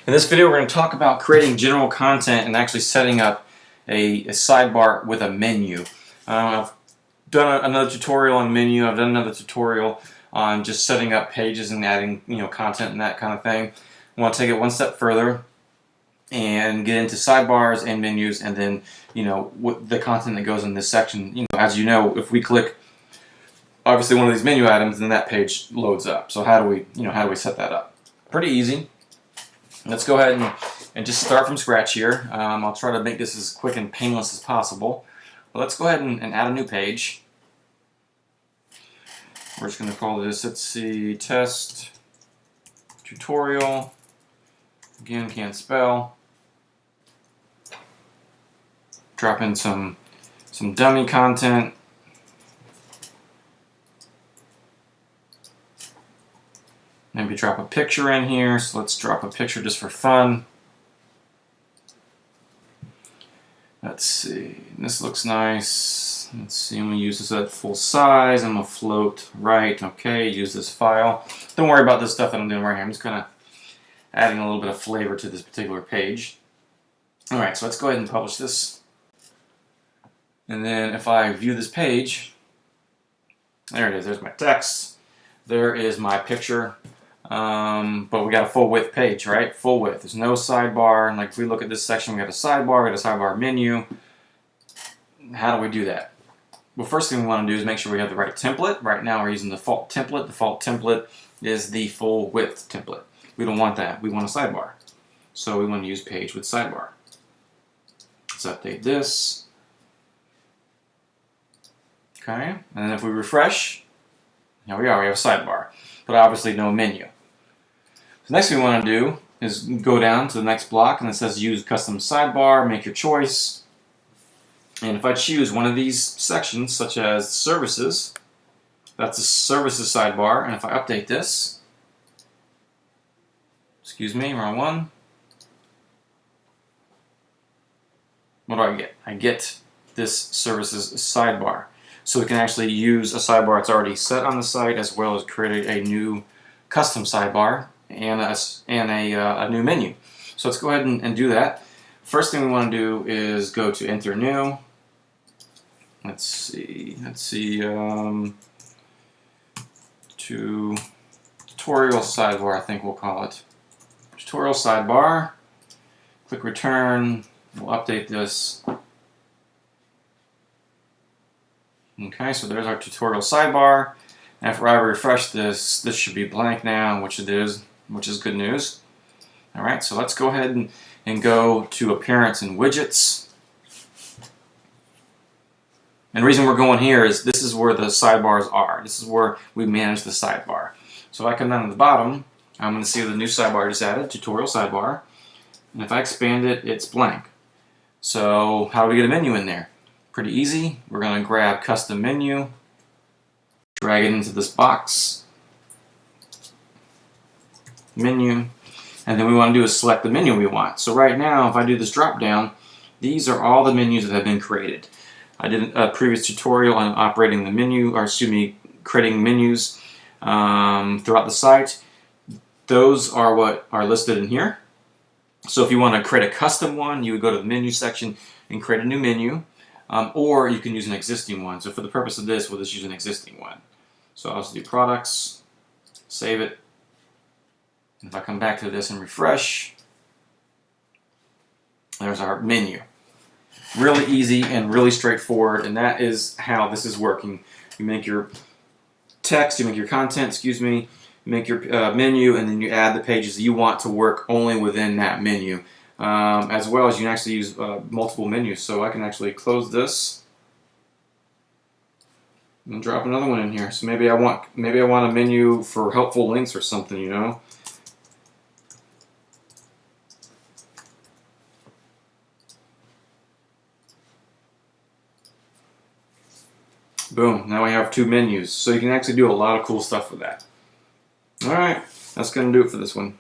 In this video, we're going to talk about creating general content and actually setting up a sidebar with a menu. I've done another tutorial on menu. I've done another tutorial on just setting up pages and adding, content and that kind of thing. I want to take it one step further and get into sidebars and menus, and then what the content that goes in this section. As you know, if we click obviously one of these menu items, then that page loads up. So how do we set that up? Pretty easy. Let's go ahead and just start from scratch here. I'll try to make this as quick and painless as possible. But let's go ahead and add a new page. We're just going to call this, let's see, test tutorial. Again, can't spell. Drop in some dummy content. Maybe drop a picture in here, so let's drop a picture just for fun. Let's see, this looks nice. Let's see, I'm going to use this at full size. I'm going to float right. Okay, use this file. Don't worry about this stuff that I'm doing right here. I'm just kind of adding a little bit of flavor to this particular page. Alright, so let's go ahead and publish this. And then if I view this page, there it is. There's my text. There is my picture. But we got a full width page, right? Full width. There's no sidebar. And like if we look at this section, we got a sidebar, we got a sidebar menu. How do we do that? Well, first thing we want to do is make sure we have the right template. Right now we're using the default template. The default template is the full width template. We don't want that. We want a sidebar. So we want to use page with sidebar. Let's update this. Okay, and then if we refresh, here we are, we have a sidebar, but obviously no menu. The next thing we want to do is go down to the next block, and it says use custom sidebar, make your choice. And if I choose one of these sections, such as services, that's a services sidebar, and if I update this, excuse me, wrong one. What do I get? I get this services sidebar. So we can actually use a sidebar that's already set on the site, as well as create a new custom sidebar and a new menu. So let's go ahead and do that. First thing we want to do is go to enter new. Let's see, tutorial sidebar, I think we'll call it. Tutorial sidebar, click return, we'll update this. Okay, so there's our tutorial sidebar. And if I refresh this, this should be blank now, which it is, which is good news. Alright, so let's go ahead and go to appearance and widgets. And the reason we're going here is this is where the sidebars are. This is where we manage the sidebar. So if I come down to the bottom, I'm going to see the new sidebar I just added, tutorial sidebar. And if I expand it, it's blank. So how do we get a menu in there? Pretty easy. We're going to grab custom menu, drag it into this box, menu, and then we want to do is select the menu we want. So right now, if I do this drop down, these are all the menus that have been created. I did a previous tutorial on operating the menu, or excuse me, creating menus throughout the site. Those are what are listed in here. So if you want to create a custom one, you would go to the menu section and create a new menu. Or you can use an existing one. So for the purpose of this, we'll just use an existing one. So I'll just do products, save it. If I come back to this and refresh, there's our menu. Really easy and really straightforward, and that is how this is working. You make your text, you make your content, excuse me, you make your menu, and then you add the pages that you want to work only within that menu. As well as you can actually use multiple menus. So I can actually close this and drop another one in here. So maybe I want a menu for helpful links or something, Boom, now we have two menus. So you can actually do a lot of cool stuff with that. Alright, that's going to do it for this one.